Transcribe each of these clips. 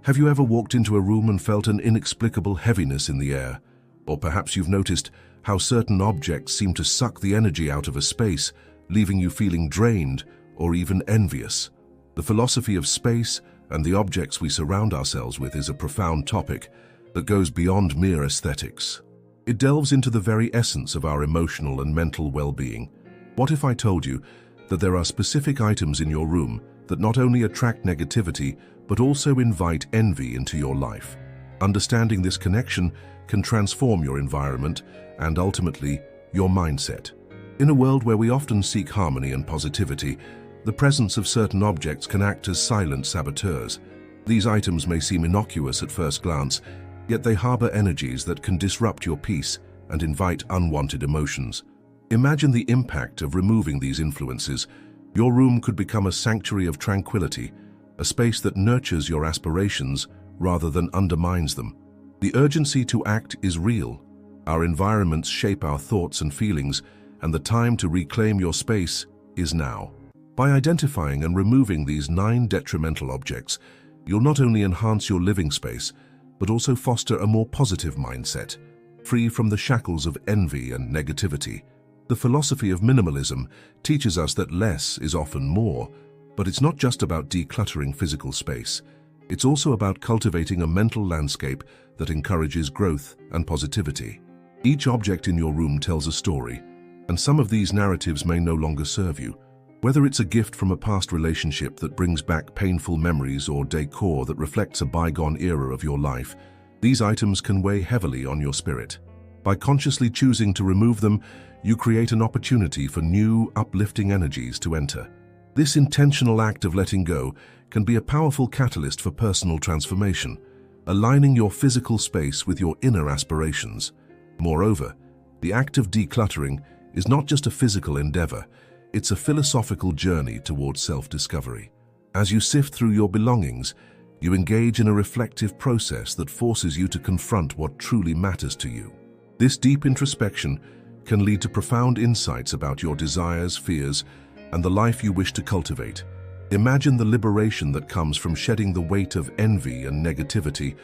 Have you ever walked into a room and felt an inexplicable heaviness in the air? Or perhaps you've noticed how certain objects seem to suck the energy out of a space, leaving you feeling drained or even envious. The philosophy of space and the objects we surround ourselves with is a profound topic that goes beyond mere aesthetics. It delves into the very essence of our emotional and mental well-being. What if I told you that there are specific items in your room that not only attract negativity, but also invite envy into your life? Understanding this connection can transform your environment and ultimately your mindset. In a world where we often seek harmony and positivity, the presence of certain objects can act as silent saboteurs. These items may seem innocuous at first glance, yet they harbor energies that can disrupt your peace and invite unwanted emotions. Imagine the impact of removing these influences. Your room could become a sanctuary of tranquility, a space that nurtures your aspirations rather than undermines them. The urgency to act is real. Our environments shape our thoughts and feelings, and the time to reclaim your space is now. By identifying and removing these 9 detrimental objects, you'll not only enhance your living space, but also foster a more positive mindset, free from the shackles of envy and negativity. The philosophy of minimalism teaches us that less is often more, but it's not just about decluttering physical space. It's also about cultivating a mental landscape that encourages growth and positivity. Each object in your room tells a story, and some of these narratives may no longer serve you. Whether it's a gift from a past relationship that brings back painful memories or decor that reflects a bygone era of your life, these items can weigh heavily on your spirit. By consciously choosing to remove them, you create an opportunity for new, uplifting energies to enter. This intentional act of letting go can be a powerful catalyst for personal transformation, aligning your physical space with your inner aspirations. Moreover, the act of decluttering is not just a physical endeavor, it's a philosophical journey towards self-discovery. As you sift through your belongings, you engage in a reflective process that forces you to confront what truly matters to you. This deep introspection can lead to profound insights about your desires, fears, and the life you wish to cultivate. Imagine the liberation that comes from shedding the weight of envy and negativity,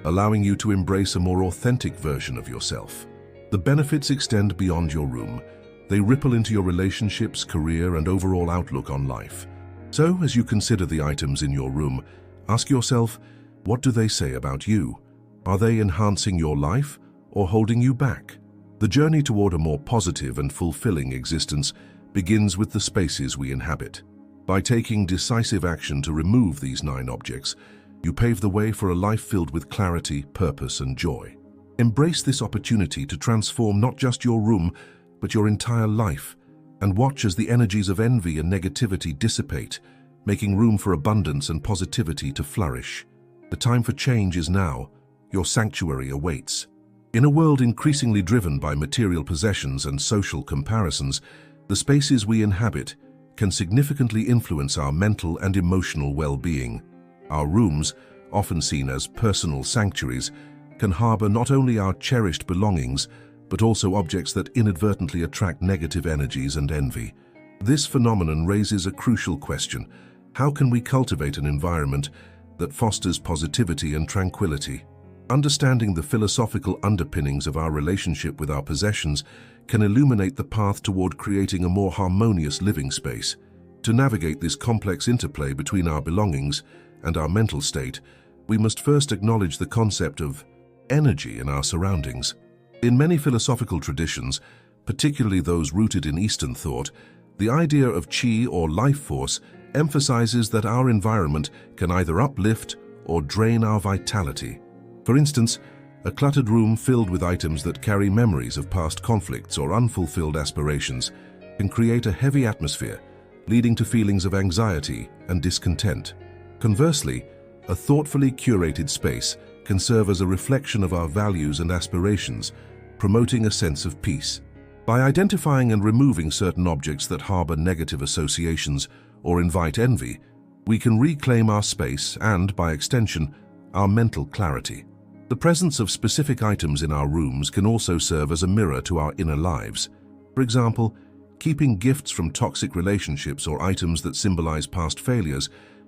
allowing you to embrace a more authentic version of yourself. The benefits extend beyond your room. They ripple into your relationships, career, and overall outlook on life. So, as you consider the items in your room, ask yourself, what do they say about you? Are they enhancing your life or holding you back? The journey toward a more positive and fulfilling existence begins with the spaces we inhabit. By taking decisive action to remove these 9 objects, you pave the way for a life filled with clarity, purpose, and joy. Embrace this opportunity to transform not just your room, but your entire life, and watch as the energies of envy and negativity dissipate, making room for abundance and positivity to flourish. The time for change is now. Your sanctuary awaits. In a world increasingly driven by material possessions and social comparisons, the spaces we inhabit can significantly influence our mental and emotional well-being. Our rooms, often seen as personal sanctuaries, can harbor not only our cherished belongings, but also objects that inadvertently attract negative energies and envy. This phenomenon raises a crucial question. How can we cultivate an environment that fosters positivity and tranquility? Understanding the philosophical underpinnings of our relationship with our possessions can illuminate the path toward creating a more harmonious living space. To navigate this complex interplay between our belongings and our mental state, we must first acknowledge the concept of energy in our surroundings. In many philosophical traditions, particularly those rooted in Eastern thought, the idea of qi or life force emphasizes that our environment can either uplift or drain our vitality. For instance, a cluttered room filled with items that carry memories of past conflicts or unfulfilled aspirations can create a heavy atmosphere, leading to feelings of anxiety and discontent. Conversely, a thoughtfully curated space can serve as a reflection of our values and aspirations, promoting a sense of peace. By identifying and removing certain objects that harbor negative associations or invite envy, we can reclaim our space and, by extension, our mental clarity. The presence of specific items in our rooms can also serve as a mirror to our inner lives. For example, keeping gifts from toxic relationships or items that symbolize past failures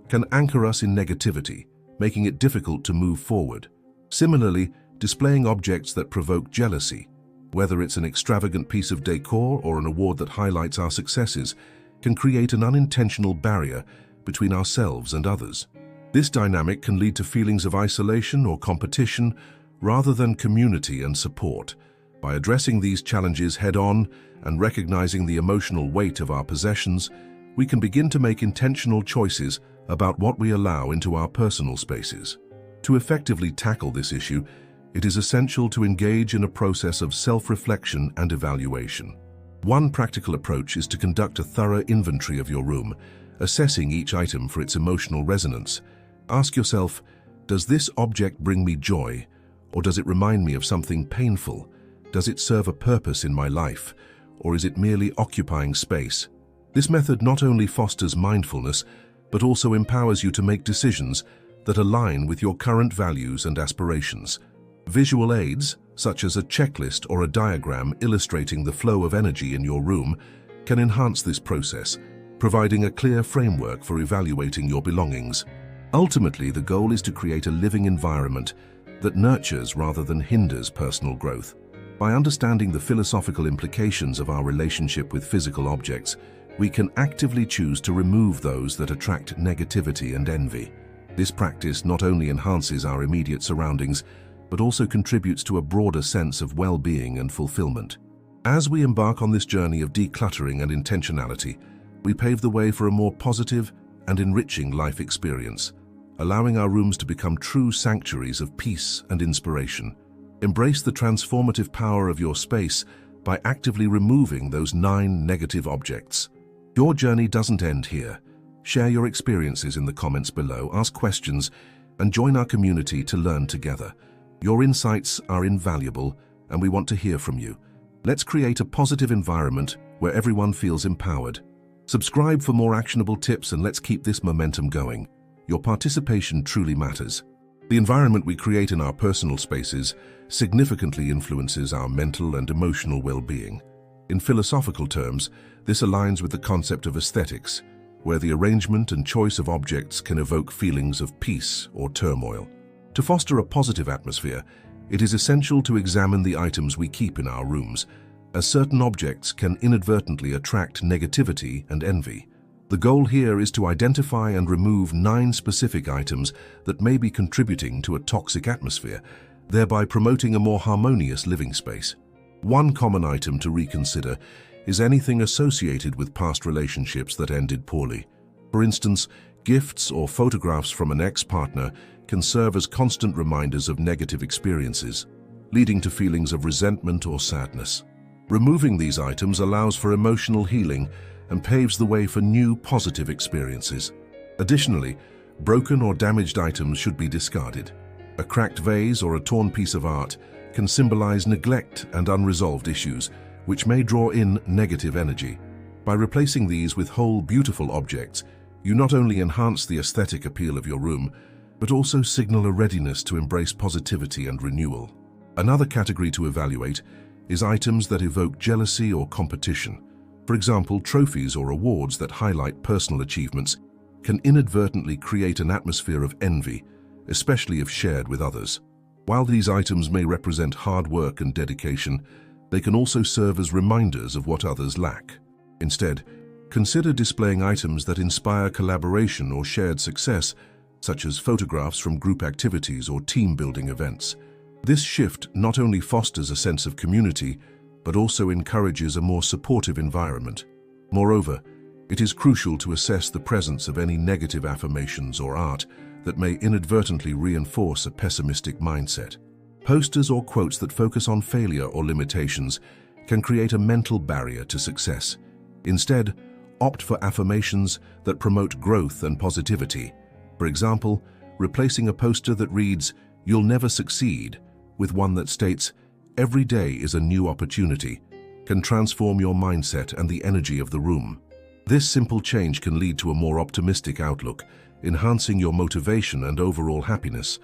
can anchor us in negativity, making it difficult to move forward. Similarly, displaying objects that provoke jealousy, whether it's an extravagant piece of decor or an award that highlights our successes, can create an unintentional barrier between ourselves and others. This dynamic can lead to feelings of isolation or competition rather than community and support. By addressing these challenges head-on and recognizing the emotional weight of our possessions, we can begin to make intentional choices about what we allow into our personal spaces. To effectively tackle this issue, it is essential to engage in a process of self-reflection and evaluation. One practical approach is to conduct a thorough inventory of your room, assessing each item for its emotional resonance. Ask yourself, does this object bring me joy, or does it remind me of something painful? Does it serve a purpose in my life, or is it merely occupying space? This method not only fosters mindfulness, but also empowers you to make decisions that align with your current values and aspirations. Visual aids, such as a checklist or a diagram illustrating the flow of energy in your room, can enhance this process, providing a clear framework for evaluating your belongings. Ultimately, the goal is to create a living environment that nurtures rather than hinders personal growth. By understanding the philosophical implications of our relationship with physical objects, we can actively choose to remove those that attract negativity and envy. This practice not only enhances our immediate surroundings, but also contributes to a broader sense of well-being and fulfillment. As we embark on this journey of decluttering and intentionality, we pave the way for a more positive and enriching life experience, allowing our rooms to become true sanctuaries of peace and inspiration. Embrace the transformative power of your space by actively removing those 9 negative objects. Your journey doesn't end here. Share your experiences in the comments below, ask questions, and join our community to learn together. Your insights are invaluable, and we want to hear from you. Let's create a positive environment where everyone feels empowered. Subscribe for more actionable tips, and let's keep this momentum going. Your participation truly matters. The environment we create in our personal spaces significantly influences our mental and emotional well-being. In philosophical terms, this aligns with the concept of aesthetics, where the arrangement and choice of objects can evoke feelings of peace or turmoil. To foster a positive atmosphere, it is essential to examine the items we keep in our rooms, as certain objects can inadvertently attract negativity and envy. The goal here is to identify and remove 9 specific items that may be contributing to a toxic atmosphere, thereby promoting a more harmonious living space. One common item to reconsider is anything associated with past relationships that ended poorly. For instance, gifts or photographs from an ex-partner can serve as constant reminders of negative experiences, leading to feelings of resentment or sadness. Removing these items allows for emotional healing and paves the way for new positive experiences. Additionally, broken or damaged items should be discarded. A cracked vase or a torn piece of art can symbolize neglect and unresolved issues, which may draw in negative energy. By replacing these with whole, beautiful objects, you not only enhance the aesthetic appeal of your room, but also signal a readiness to embrace positivity and renewal. Another category to evaluate is items that evoke jealousy or competition. For example, trophies or awards that highlight personal achievements can inadvertently create an atmosphere of envy, especially if shared with others. While these items may represent hard work and dedication, they can also serve as reminders of what others lack. Instead, consider displaying items that inspire collaboration or shared success, such as photographs from group activities or team-building events. This shift not only fosters a sense of community, but also encourages a more supportive environment. Moreover, it is crucial to assess the presence of any negative affirmations or art that may inadvertently reinforce a pessimistic mindset. Posters or quotes that focus on failure or limitations can create a mental barrier to success. Instead, opt for affirmations that promote growth and positivity. For example, replacing a poster that reads, "You'll never succeed," with one that states, "Every day is a new opportunity," can transform your mindset and the energy of the room. This simple change can lead to a more optimistic outlook, enhancing your motivation and overall happiness.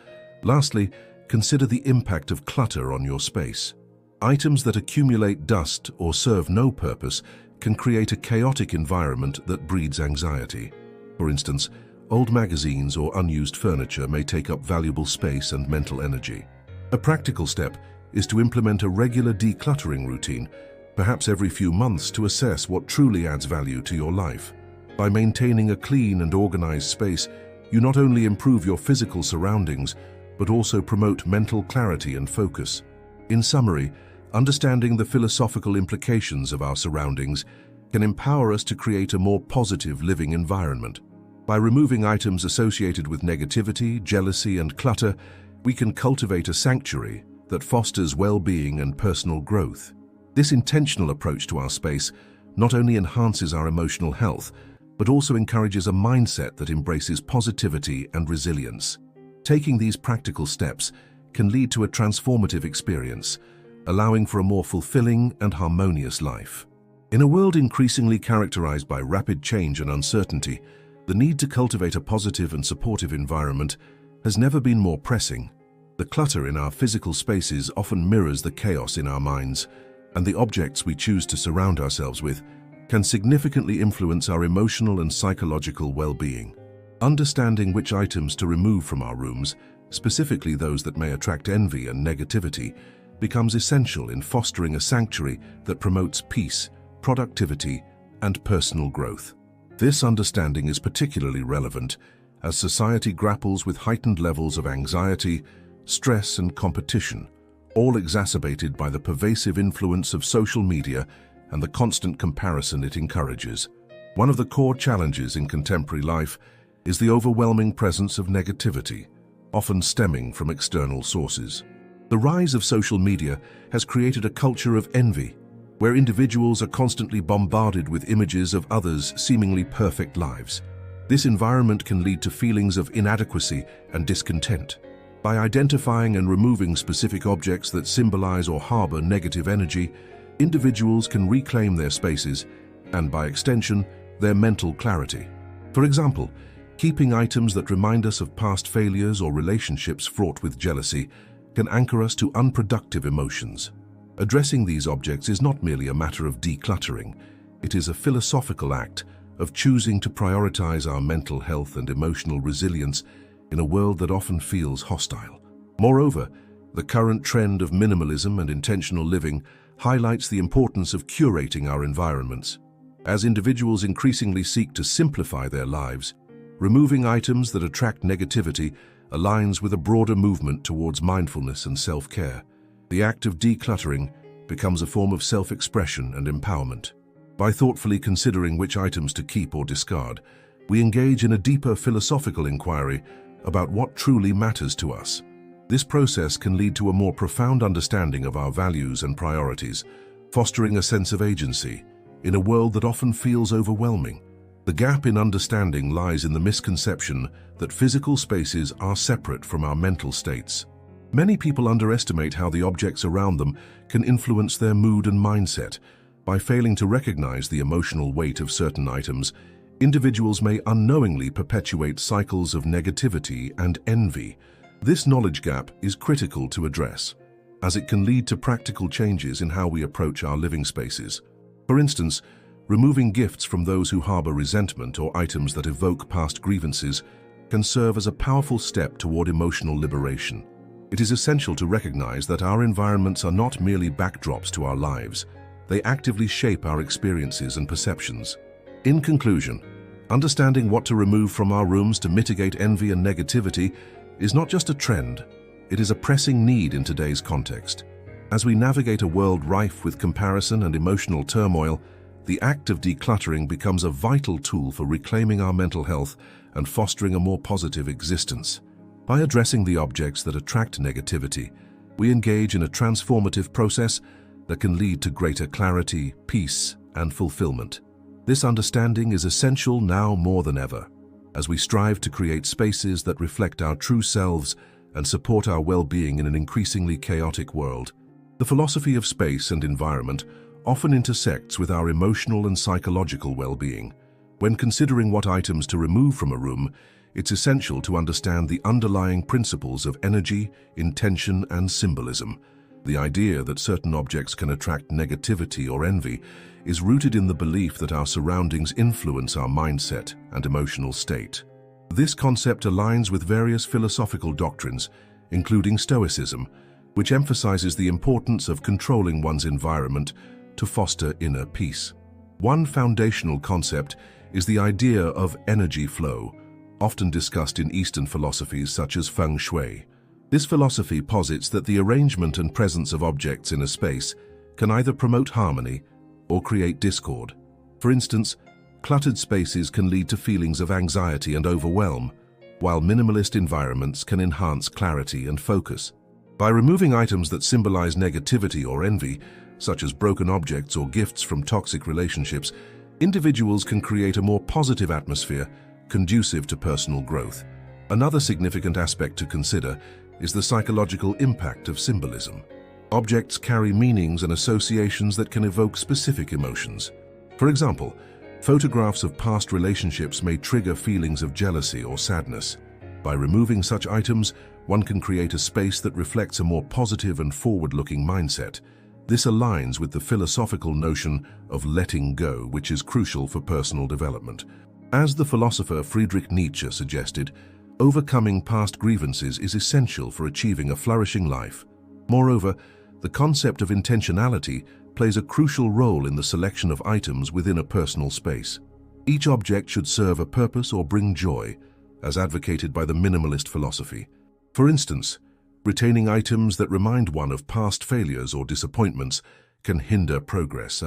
Lastly, consider the impact of clutter on your space. Items that accumulate dust or serve no purpose can create a chaotic environment that breeds anxiety. For instance, old magazines or unused furniture may take up valuable space and mental energy. A practical step is to implement a regular decluttering routine, perhaps every few months, to assess what truly adds value to your life. By maintaining a clean and organized space, you not only improve your physical surroundings, but also promote mental clarity and focus. In summary, understanding the philosophical implications of our surroundings can empower us to create a more positive living environment. By removing items associated with negativity, jealousy, and clutter, we can cultivate a sanctuary that fosters well-being and personal growth. This intentional approach to our space not only enhances our emotional health, but also encourages a mindset that embraces positivity and resilience. Taking these practical steps can lead to a transformative experience, allowing for a more fulfilling and harmonious life. In a world increasingly characterized by rapid change and uncertainty, the need to cultivate a positive and supportive environment has never been more pressing. The clutter in our physical spaces often mirrors the chaos in our minds, and the objects we choose to surround ourselves with can significantly influence our emotional and psychological well-being. Understanding which items to remove from our rooms, specifically those that may attract envy and negativity, becomes essential in fostering a sanctuary that promotes peace, productivity, and personal growth. This understanding is particularly relevant as society grapples with heightened levels of anxiety, stress, and competition, all exacerbated by the pervasive influence of social media and the constant comparison it encourages. One of the core challenges in contemporary life is the overwhelming presence of negativity, often stemming from external sources. The rise of social media has created a culture of envy, where individuals are constantly bombarded with images of others' seemingly perfect lives. This environment can lead to feelings of inadequacy and discontent. By identifying and removing specific objects that symbolize or harbor negative energy, individuals can reclaim their spaces and, by extension, their mental clarity. For example, keeping items that remind us of past failures or relationships fraught with jealousy can anchor us to unproductive emotions. Addressing these objects is not merely a matter of decluttering. It is a philosophical act of choosing to prioritize our mental health and emotional resilience in a world that often feels hostile. Moreover, the current trend of minimalism and intentional living highlights the importance of curating our environments. As individuals increasingly seek to simplify their lives, removing items that attract negativity aligns with a broader movement towards mindfulness and self-care. The act of decluttering becomes a form of self-expression and empowerment. By thoughtfully considering which items to keep or discard, we engage in a deeper philosophical inquiry about what truly matters to us. This process can lead to a more profound understanding of our values and priorities, fostering a sense of agency in a world that often feels overwhelming. The gap in understanding lies in the misconception that physical spaces are separate from our mental states. Many people underestimate how the objects around them can influence their mood and mindset. By failing to recognize the emotional weight of certain items, individuals may unknowingly perpetuate cycles of negativity and envy. This knowledge gap is critical to address, as it can lead to practical changes in how we approach our living spaces. For instance, removing gifts from those who harbor resentment or items that evoke past grievances can serve as a powerful step toward emotional liberation. It is essential to recognize that our environments are not merely backdrops to our lives. They actively shape our experiences and perceptions. In conclusion, understanding what to remove from our rooms to mitigate envy and negativity is not just a trend, it is a pressing need in today's context. As we navigate a world rife with comparison and emotional turmoil, the act of decluttering becomes a vital tool for reclaiming our mental health and fostering a more positive existence. By addressing the objects that attract negativity, we engage in a transformative process that can lead to greater clarity, peace, and fulfillment. This understanding is essential now more than ever, as we strive to create spaces that reflect our true selves and support our well-being in an increasingly chaotic world. The philosophy of space and environment often intersects with our emotional and psychological well-being. When considering what items to remove from a room, it's essential to understand the underlying principles of energy, intention, and symbolism. The idea that certain objects can attract negativity or envy is rooted in the belief that our surroundings influence our mindset and emotional state. This concept aligns with various philosophical doctrines, including Stoicism, which emphasizes the importance of controlling one's environment to foster inner peace. One foundational concept is the idea of energy flow, often discussed in Eastern philosophies such as Feng Shui. This philosophy posits that the arrangement and presence of objects in a space can either promote harmony or create discord. For instance, cluttered spaces can lead to feelings of anxiety and overwhelm, while minimalist environments can enhance clarity and focus. By removing items that symbolize negativity or envy, such as broken objects or gifts from toxic relationships, individuals can create a more positive atmosphere conducive to personal growth. Another significant aspect to consider is the psychological impact of symbolism. Objects carry meanings and associations that can evoke specific emotions. For example, photographs of past relationships may trigger feelings of jealousy or sadness. By removing such items, one can create a space that reflects a more positive and forward-looking mindset. This aligns with the philosophical notion of letting go, which is crucial for personal development. As the philosopher Friedrich Nietzsche suggested, overcoming past grievances is essential for achieving a flourishing life. Moreover, the concept of intentionality plays a crucial role in the selection of items within a personal space. Each object should serve a purpose or bring joy, as advocated by the minimalist philosophy. For instance, retaining items that remind one of past failures or disappointments can hinder progress.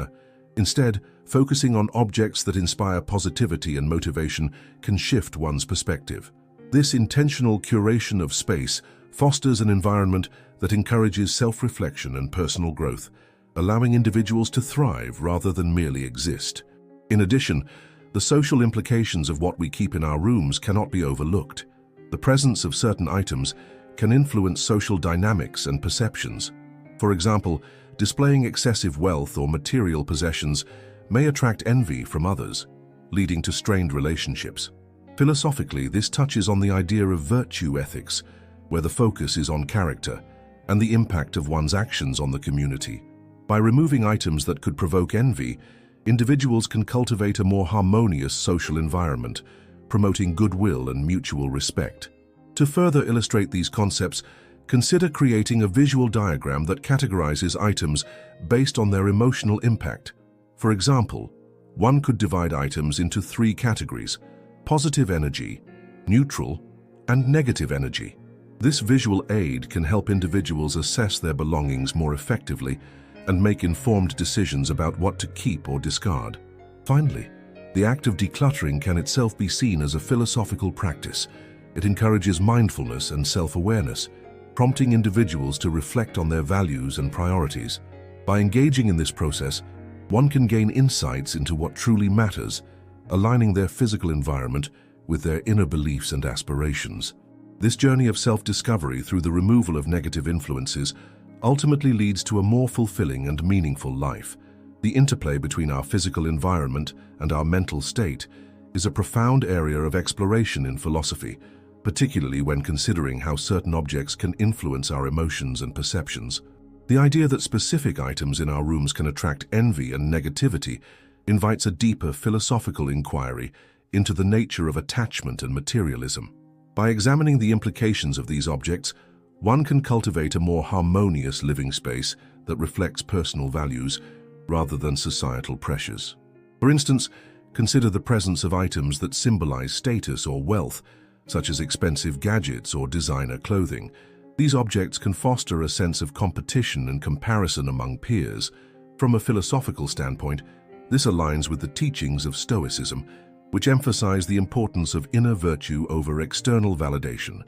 Instead, focusing on objects that inspire positivity and motivation can shift one's perspective. This intentional curation of space fosters an environment that encourages self-reflection and personal growth, allowing individuals to thrive rather than merely exist. In addition, the social implications of what we keep in our rooms cannot be overlooked. The presence of certain items can influence social dynamics and perceptions. For example, displaying excessive wealth or material possessions may attract envy from others, leading to strained relationships. Philosophically, this touches on the idea of virtue ethics, where the focus is on character and the impact of one's actions on the community. By removing items that could provoke envy, individuals can cultivate a more harmonious social environment, promoting goodwill and mutual respect. To further illustrate these concepts, consider creating a visual diagram that categorizes items based on their emotional impact. For example, one could divide items into 3 categories: positive energy, neutral, and negative energy. This visual aid can help individuals assess their belongings more effectively and make informed decisions about what to keep or discard. Finally, the act of decluttering can itself be seen as a philosophical practice. It encourages mindfulness and self-awareness, prompting individuals to reflect on their values and priorities. By engaging in this process, one can gain insights into what truly matters, aligning their physical environment with their inner beliefs and aspirations. This journey of self-discovery through the removal of negative influences ultimately leads to a more fulfilling and meaningful life. The interplay between our physical environment and our mental state is a profound area of exploration in philosophy, particularly when considering how certain objects can influence our emotions and perceptions. The idea that specific items in our rooms can attract envy and negativity invites a deeper philosophical inquiry into the nature of attachment and materialism. By examining the implications of these objects, one can cultivate a more harmonious living space that reflects personal values rather than societal pressures. For instance, consider the presence of items that symbolize status or wealth, such as expensive gadgets or designer clothing. These objects can foster a sense of competition and comparison among peers. From a philosophical standpoint, this aligns with the teachings of Stoicism, which emphasize the importance of inner virtue over external validation.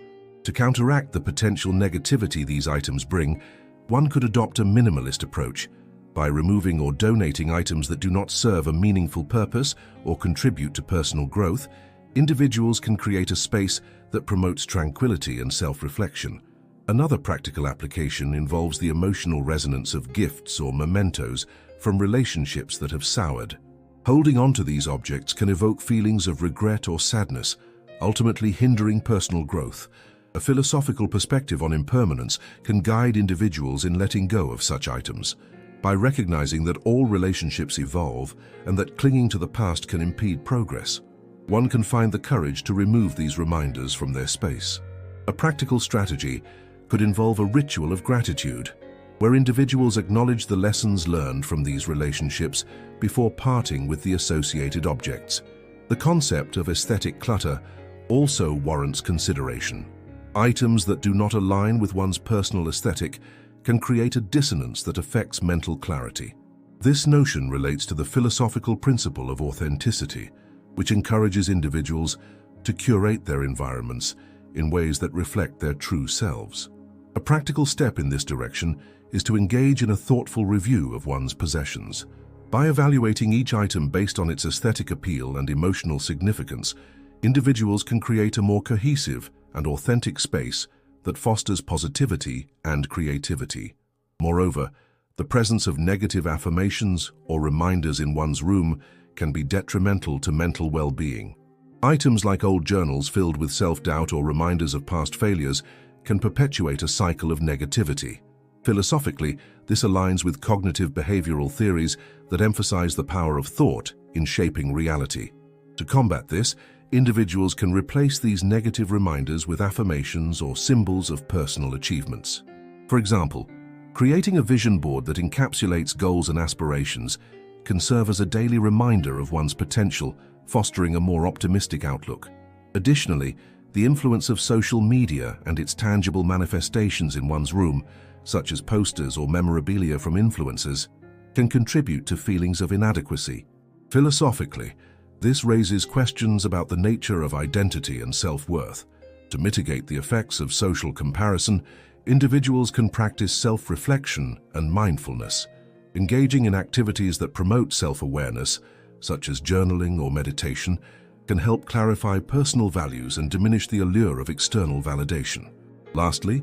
To counteract the potential negativity these items bring, one could adopt a minimalist approach. By removing or donating items that do not serve a meaningful purpose or contribute to personal growth, individuals can create a space that promotes tranquility and self-reflection. Another practical application involves the emotional resonance of gifts or mementos from relationships that have soured. Holding on to these objects can evoke feelings of regret or sadness, ultimately hindering personal growth. A philosophical perspective on impermanence can guide individuals in letting go of such items. By recognizing that all relationships evolve and that clinging to the past can impede progress, one can find the courage to remove these reminders from their space. A practical strategy could involve a ritual of gratitude, where individuals acknowledge the lessons learned from these relationships before parting with the associated objects. The concept of aesthetic clutter also warrants consideration. Items that do not align with one's personal aesthetic can create a dissonance that affects mental clarity. This notion relates to the philosophical principle of authenticity, which encourages individuals to curate their environments in ways that reflect their true selves. A practical step in this direction is to engage in a thoughtful review of one's possessions. By evaluating each item based on its aesthetic appeal and emotional significance, individuals can create a more cohesive and authentic space that fosters positivity and creativity. Moreover, the presence of negative affirmations or reminders in one's room can be detrimental to mental well-being. Items like old journals filled with self-doubt or reminders of past failures can perpetuate a cycle of negativity. Philosophically, this aligns with cognitive behavioral theories that emphasize the power of thought in shaping reality. To combat this, individuals can replace these negative reminders with affirmations or symbols of personal achievements. For example, creating a vision board that encapsulates goals and aspirations can serve as a daily reminder of one's potential, fostering a more optimistic outlook. Additionally, the influence of social media and its tangible manifestations in one's room, such as posters or memorabilia from influencers, can contribute to feelings of inadequacy. Philosophically, this raises questions about the nature of identity and self-worth. To mitigate the effects of social comparison, individuals can practice self-reflection and mindfulness. Engaging in activities that promote self-awareness, such as journaling or meditation, can help clarify personal values and diminish the allure of external validation. Lastly,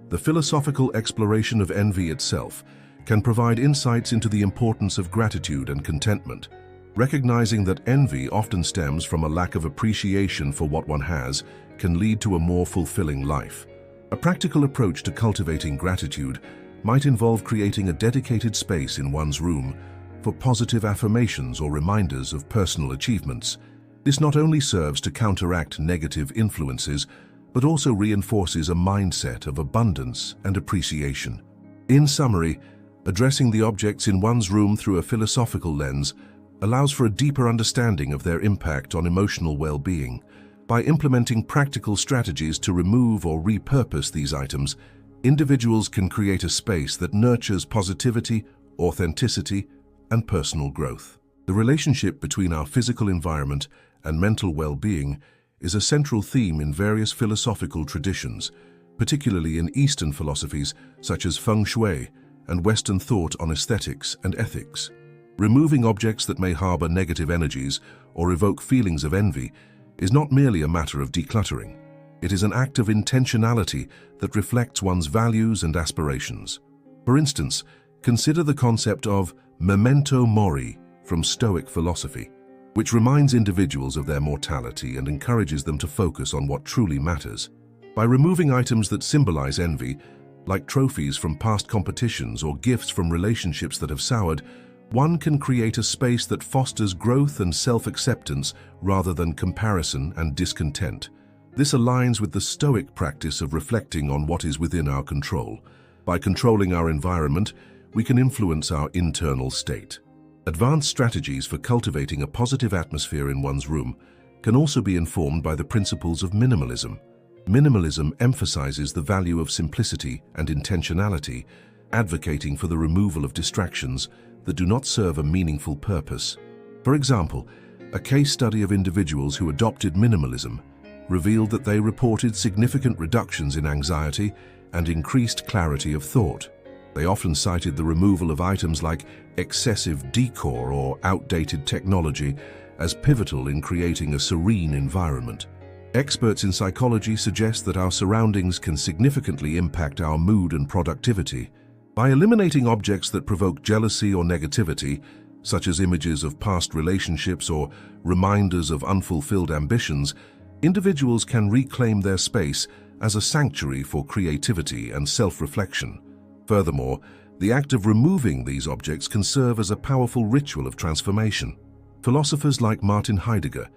the philosophical exploration of envy itself can provide insights into the importance of gratitude and contentment. Recognizing that envy often stems from a lack of appreciation for what one has can lead to a more fulfilling life. A practical approach to cultivating gratitude might involve creating a dedicated space in one's room for positive affirmations or reminders of personal achievements. This not only serves to counteract negative influences, but also reinforces a mindset of abundance and appreciation. In summary, addressing the objects in one's room through a philosophical lens allows for a deeper understanding of their impact on emotional well-being. By implementing practical strategies to remove or repurpose these items, individuals can create a space that nurtures positivity, authenticity, and personal growth. The relationship between our physical environment and mental well-being is a central theme in various philosophical traditions, particularly in Eastern philosophies such as Feng Shui and Western thought on aesthetics and ethics. Removing objects that may harbor negative energies or evoke feelings of envy is not merely a matter of decluttering. It is an act of intentionality that reflects one's values and aspirations. For instance, consider the concept of memento mori from Stoic philosophy, which reminds individuals of their mortality and encourages them to focus on what truly matters. By removing items that symbolize envy, like trophies from past competitions or gifts from relationships that have soured, one can create a space that fosters growth and self-acceptance rather than comparison and discontent. This aligns with the Stoic practice of reflecting on what is within our control. By controlling our environment, we can influence our internal state. Advanced strategies for cultivating a positive atmosphere in one's room can also be informed by the principles of minimalism. Minimalism emphasizes the value of simplicity and intentionality, advocating for the removal of distractions that do not serve a meaningful purpose. For example, a case study of individuals who adopted minimalism revealed that they reported significant reductions in anxiety and increased clarity of thought. They often cited the removal of items like excessive decor or outdated technology as pivotal in creating a serene environment. Experts in psychology suggest that our surroundings can significantly impact our mood and productivity. By eliminating objects that provoke jealousy or negativity, such as images of past relationships or reminders of unfulfilled ambitions, individuals can reclaim their space as a sanctuary for creativity and self-reflection. Furthermore, the act of removing these objects can serve as a powerful ritual of transformation. Philosophers like Martin Heidegger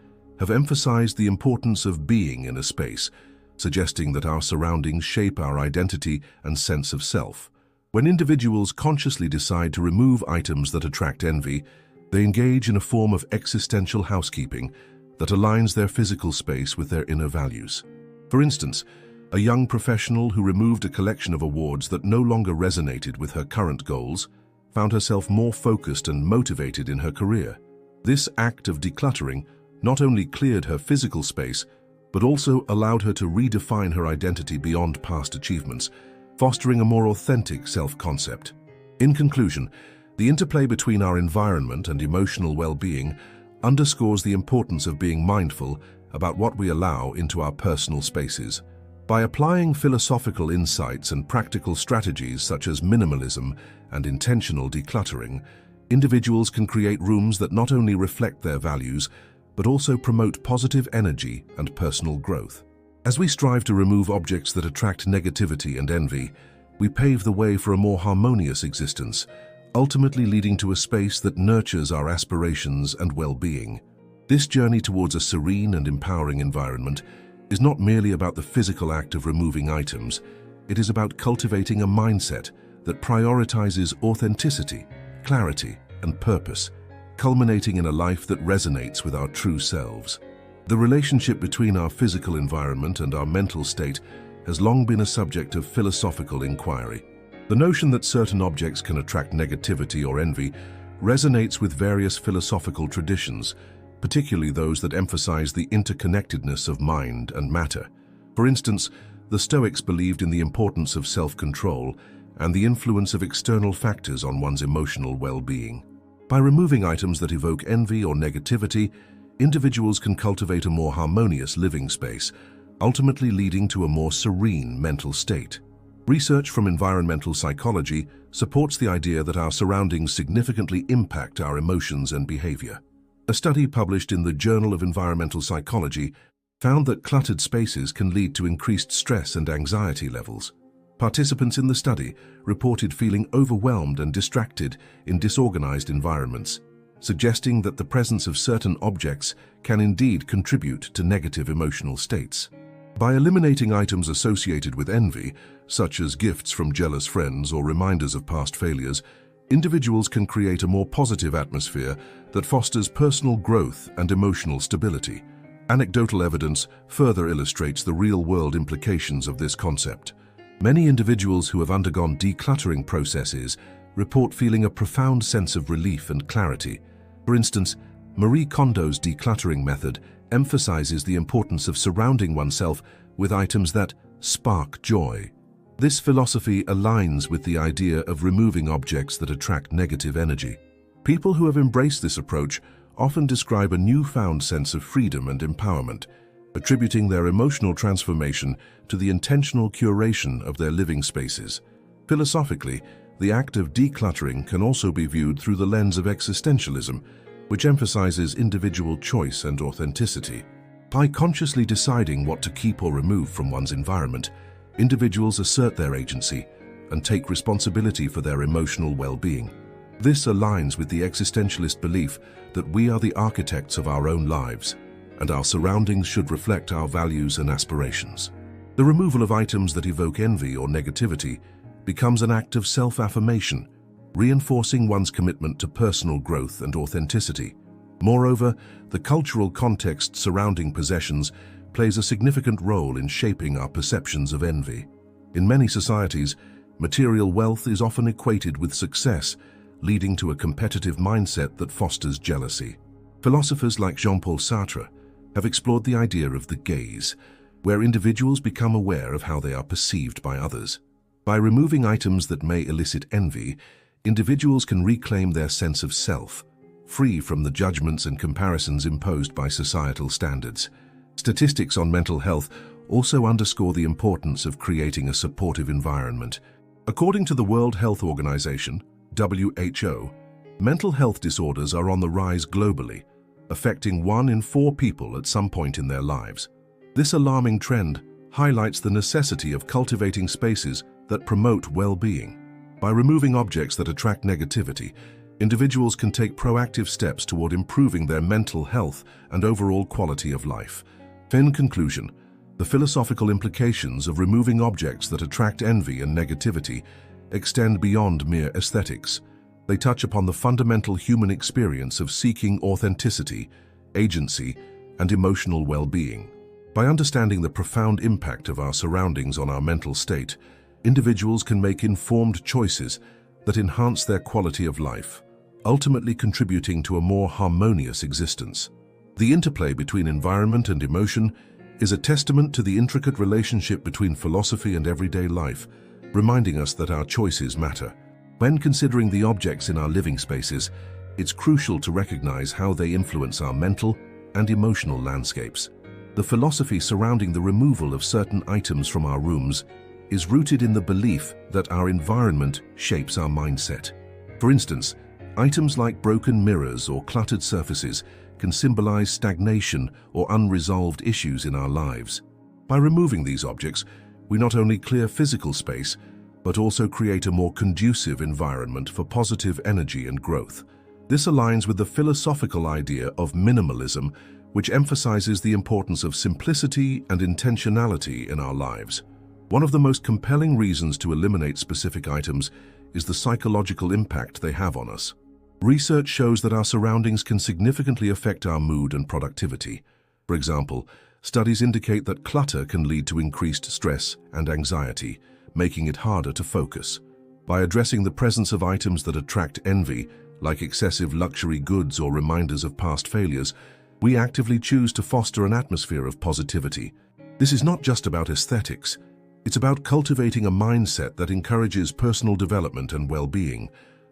have emphasized the importance of being in a space, suggesting that our surroundings shape our identity and sense of self. When individuals consciously decide to remove items that attract envy, they engage in a form of existential housekeeping that aligns their physical space with their inner values. For instance, a young professional who removed a collection of awards that no longer resonated with her current goals found herself more focused and motivated in her career. This act of decluttering not only cleared her physical space, but also allowed her to redefine her identity beyond past achievements, fostering a more authentic self-concept. In conclusion, the interplay between our environment and emotional well-being underscores the importance of being mindful about what we allow into our personal spaces. By applying philosophical insights and practical strategies such as minimalism and intentional decluttering, individuals can create rooms that not only reflect their values, but also promote positive energy and personal growth. As we strive to remove objects that attract negativity and envy, we pave the way for a more harmonious existence, ultimately leading to a space that nurtures our aspirations and well-being. This journey towards a serene and empowering environment is not merely about the physical act of removing items. It is about cultivating a mindset that prioritizes authenticity, clarity, and purpose, culminating in a life that resonates with our true selves. The relationship between our physical environment and our mental state has long been a subject of philosophical inquiry. The notion that certain objects can attract negativity or envy resonates with various philosophical traditions, particularly those that emphasize the interconnectedness of mind and matter. For instance, the Stoics believed in the importance of self-control and the influence of external factors on one's emotional well-being. By removing items that evoke envy or negativity, individuals can cultivate a more harmonious living space, ultimately leading to a more serene mental state. Research from environmental psychology supports the idea that our surroundings significantly impact our emotions and behavior. A study published in the Journal of Environmental Psychology found that cluttered spaces can lead to increased stress and anxiety levels. Participants in the study reported feeling overwhelmed and distracted in disorganized environments, suggesting that the presence of certain objects can indeed contribute to negative emotional states. By eliminating items associated with envy, such as gifts from jealous friends or reminders of past failures, individuals can create a more positive atmosphere that fosters personal growth and emotional stability. Anecdotal evidence further illustrates the real-world implications of this concept. Many individuals who have undergone decluttering processes report feeling a profound sense of relief and clarity. For instance, Marie Kondo's decluttering method emphasizes the importance of surrounding oneself with items that spark joy. This philosophy aligns with the idea of removing objects that attract negative energy. People who have embraced this approach often describe a newfound sense of freedom and empowerment, attributing their emotional transformation to the intentional curation of their living spaces. Philosophically, the act of decluttering can also be viewed through the lens of existentialism, which emphasizes individual choice and authenticity. By consciously deciding what to keep or remove from one's environment, individuals assert their agency and take responsibility for their emotional well-being. This aligns with the existentialist belief that we are the architects of our own lives, and our surroundings should reflect our values and aspirations. The removal of items that evoke envy or negativity becomes an act of self-affirmation, reinforcing one's commitment to personal growth and authenticity. Moreover, the cultural context surrounding possessions plays a significant role in shaping our perceptions of envy. In many societies, material wealth is often equated with success, leading to a competitive mindset that fosters jealousy. Philosophers like Jean-Paul Sartre have explored the idea of the gaze, where individuals become aware of how they are perceived by others. By removing items that may elicit envy, individuals can reclaim their sense of self, free from the judgments and comparisons imposed by societal standards. Statistics on mental health also underscore the importance of creating a supportive environment. According to the World Health Organization, WHO, mental health disorders are on the rise globally, affecting 1 in 4 people at some point in their lives. This alarming trend highlights the necessity of cultivating spaces that promote well-being. By removing objects that attract negativity, individuals can take proactive steps toward improving their mental health and overall quality of life. In conclusion, the philosophical implications of removing objects that attract envy and negativity extend beyond mere aesthetics. They touch upon the fundamental human experience of seeking authenticity, agency, and emotional well-being. By understanding the profound impact of our surroundings on our mental state, individuals can make informed choices that enhance their quality of life, ultimately contributing to a more harmonious existence. The interplay between environment and emotion is a testament to the intricate relationship between philosophy and everyday life, reminding us that our choices matter. When considering the objects in our living spaces, it's crucial to recognize how they influence our mental and emotional landscapes. The philosophy surrounding the removal of certain items from our rooms is rooted in the belief that our environment shapes our mindset. For instance, items like broken mirrors or cluttered surfaces can symbolize stagnation or unresolved issues in our lives. By removing these objects, we not only clear physical space, but also create a more conducive environment for positive energy and growth. This aligns with the philosophical idea of minimalism, which emphasizes the importance of simplicity and intentionality in our lives. One of the most compelling reasons to eliminate specific items is the psychological impact they have on us. Research shows that our surroundings can significantly affect our mood and productivity. For example, studies indicate that clutter can lead to increased stress and anxiety, making it harder to focus. By addressing the presence of items that attract envy, like excessive luxury goods or reminders of past failures, we actively choose to foster an atmosphere of positivity. This is not just about aesthetics. It's about cultivating a mindset that encourages personal development and well-being.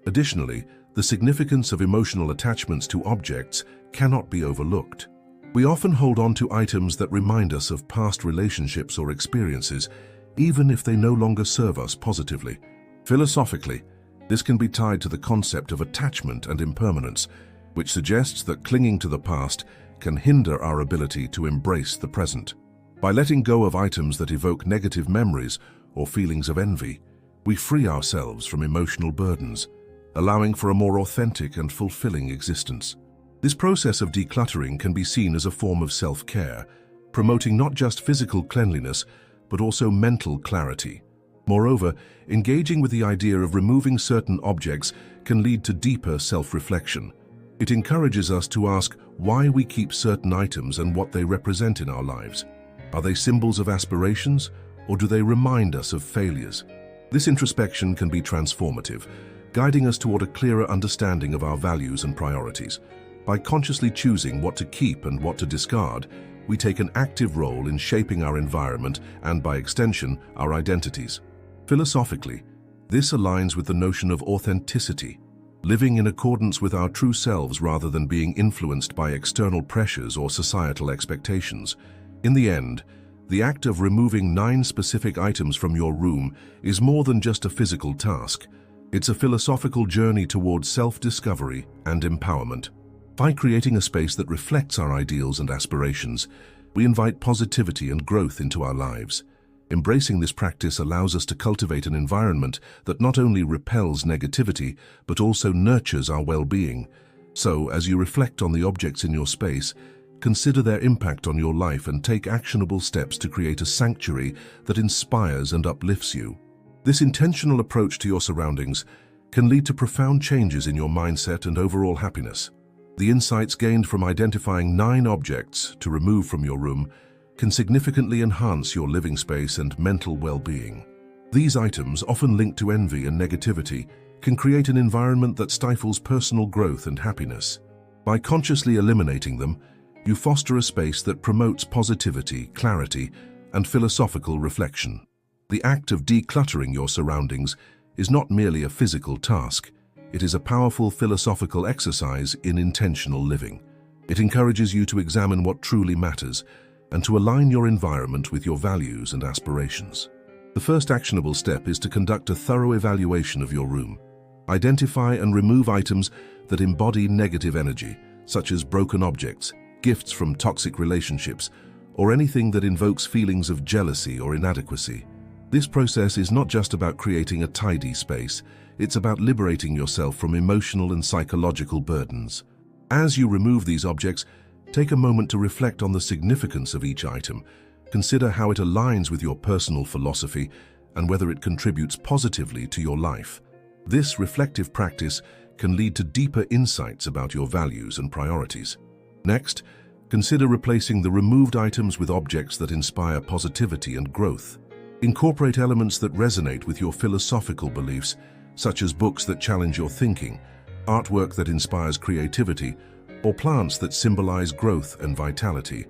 Additionally, the significance of emotional attachments to objects cannot be overlooked. We often hold on to items that remind us of past relationships or experiences, even if they no longer serve us positively. Philosophically, this can be tied to the concept of attachment and impermanence, which suggests that clinging to the past can hinder our ability to embrace the present. By letting go of items that evoke negative memories or feelings of envy, we free ourselves from emotional burdens, allowing for a more authentic and fulfilling existence. This process of decluttering can be seen as a form of self-care, promoting not just physical cleanliness, but also mental clarity. Moreover, engaging with the idea of removing certain objects can lead to deeper self-reflection. It encourages us to ask why we keep certain items and what they represent in our lives. Are they symbols of aspirations, or do they remind us of failures? This introspection can be transformative, guiding us toward a clearer understanding of our values and priorities. By consciously choosing what to keep and what to discard, we take an active role in shaping our environment and, by extension, our identities. Philosophically, this aligns with the notion of authenticity, living in accordance with our true selves rather than being influenced by external pressures or societal expectations. In the end, the act of removing 9 specific items from your room is more than just a physical task. It's a philosophical journey towards self-discovery and empowerment. By creating a space that reflects our ideals and aspirations, we invite positivity and growth into our lives. Embracing this practice allows us to cultivate an environment that not only repels negativity, but also nurtures our well-being. So, as you reflect on the objects in your space, consider their impact on your life and take actionable steps to create a sanctuary that inspires and uplifts you. This intentional approach to your surroundings can lead to profound changes in your mindset and overall happiness. The insights gained from identifying 9 objects to remove from your room can significantly enhance your living space and mental well-being. These items, often linked to envy and negativity, can create an environment that stifles personal growth and happiness. By consciously eliminating them, you foster a space that promotes positivity, clarity, and philosophical reflection. The act of decluttering your surroundings is not merely a physical task. It is a powerful philosophical exercise in intentional living. It encourages you to examine what truly matters and to align your environment with your values and aspirations. The first actionable step is to conduct a thorough evaluation of your room. Identify and remove items that embody negative energy, such as broken objects, gifts from toxic relationships, or anything that invokes feelings of jealousy or inadequacy. This process is not just about creating a tidy space, it's about liberating yourself from emotional and psychological burdens. As you remove these objects, take a moment to reflect on the significance of each item. Consider how it aligns with your personal philosophy and whether it contributes positively to your life. This reflective practice can lead to deeper insights about your values and priorities. Next, consider replacing the removed items with objects that inspire positivity and growth. Incorporate elements that resonate with your philosophical beliefs, such as books that challenge your thinking, artwork that inspires creativity, or plants that symbolize growth and vitality.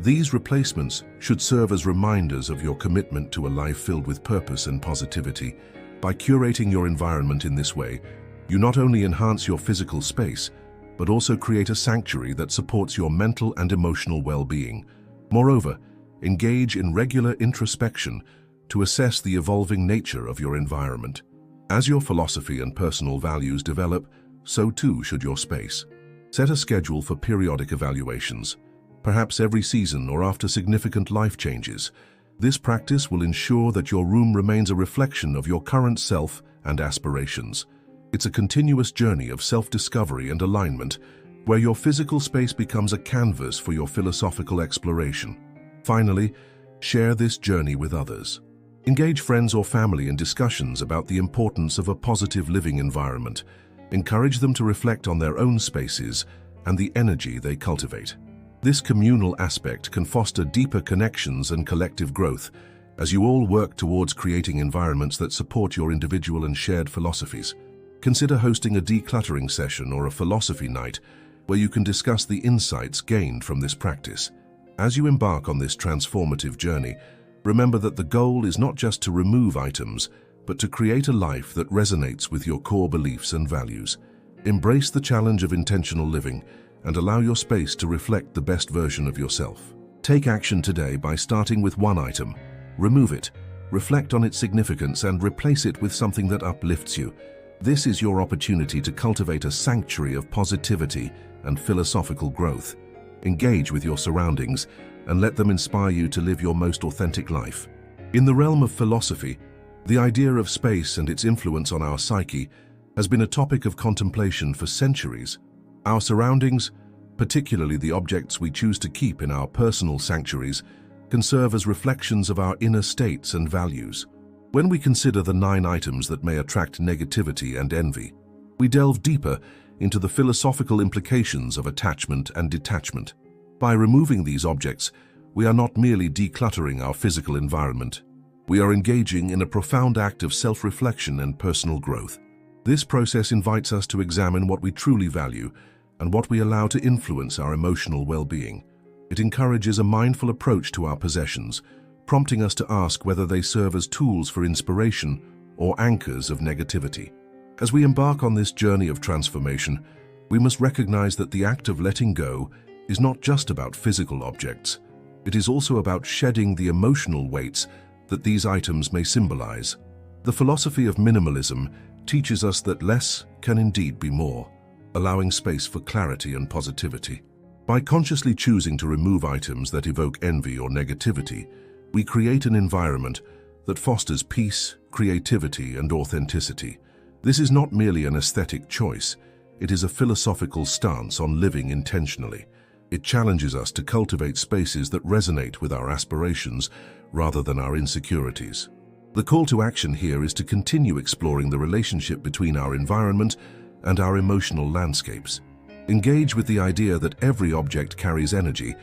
These replacements should serve as reminders of your commitment to a life filled with purpose and positivity. By curating your environment in this way, you not only enhance your physical space, but also create a sanctuary that supports your mental and emotional well-being. Moreover, engage in regular introspection to assess the evolving nature of your environment. As your philosophy and personal values develop, so too should your space. Set a schedule for periodic evaluations, perhaps every season or after significant life changes. This practice will ensure that your room remains a reflection of your current self and aspirations. It's a continuous journey of self-discovery and alignment, where your physical space becomes a canvas for your philosophical exploration. Finally, share this journey with others. Engage friends or family in discussions about the importance of a positive living environment. Encourage them to reflect on their own spaces and the energy they cultivate. This communal aspect can foster deeper connections and collective growth as you all work towards creating environments that support your individual and shared philosophies. Consider hosting a decluttering session or a philosophy night where you can discuss the insights gained from this practice. As you embark on this transformative journey, remember that the goal is not just to remove items, but to create a life that resonates with your core beliefs and values. Embrace the challenge of intentional living and allow your space to reflect the best version of yourself. Take action today by starting with one item. Remove it, reflect on its significance, and replace it with something that uplifts you. This is your opportunity to cultivate a sanctuary of positivity and philosophical growth. Engage with your surroundings and let them inspire you to live your most authentic life. In the realm of philosophy, the idea of space and its influence on our psyche has been a topic of contemplation for centuries. Our surroundings, particularly the objects we choose to keep in our personal sanctuaries, can serve as reflections of our inner states and values. When we consider the 9 items that may attract negativity and envy, we delve deeper into the philosophical implications of attachment and detachment. By removing these objects, we are not merely decluttering our physical environment. We are engaging in a profound act of self-reflection and personal growth. This process invites us to examine what we truly value and what we allow to influence our emotional well-being. It encourages a mindful approach to our possessions, prompting us to ask whether they serve as tools for inspiration or anchors of negativity. As we embark on this journey of transformation, we must recognize that the act of letting go is not just about physical objects. It is also about shedding the emotional weights that these items may symbolize. The philosophy of minimalism teaches us that less can indeed be more, allowing space for clarity and positivity. By consciously choosing to remove items that evoke envy or negativity, we create an environment that fosters peace, creativity, and authenticity. This is not merely an aesthetic choice, it is a philosophical stance on living intentionally. It challenges us to cultivate spaces that resonate with our aspirations rather than our insecurities. The call to action here is to continue exploring the relationship between our environment and our emotional landscapes. Engage with the idea that every object carries energy,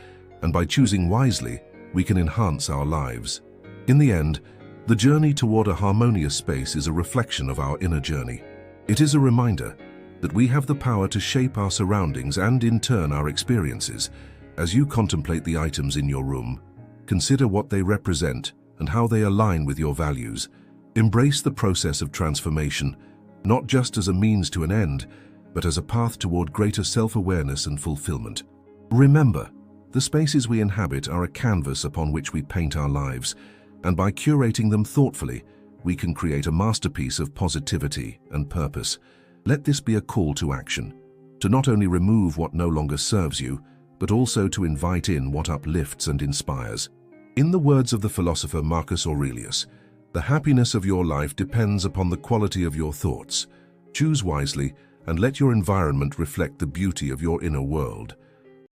and by choosing wisely, we can enhance our lives. In the end, the journey toward a harmonious space is a reflection of our inner journey. It is a reminder that we have the power to shape our surroundings and, in turn, our experiences. As you contemplate the items in your room, consider what they represent and how they align with your values. Embrace the process of transformation, not just as a means to an end, but as a path toward greater self-awareness and fulfillment. Remember, the spaces we inhabit are a canvas upon which we paint our lives, and by curating them thoughtfully, we can create a masterpiece of positivity and purpose. Let this be a call to action, to not only remove what no longer serves you, but also to invite in what uplifts and inspires. In the words of the philosopher Marcus Aurelius, The happiness of your life depends upon the quality of your thoughts. Choose wisely and let your environment reflect the beauty of your inner world.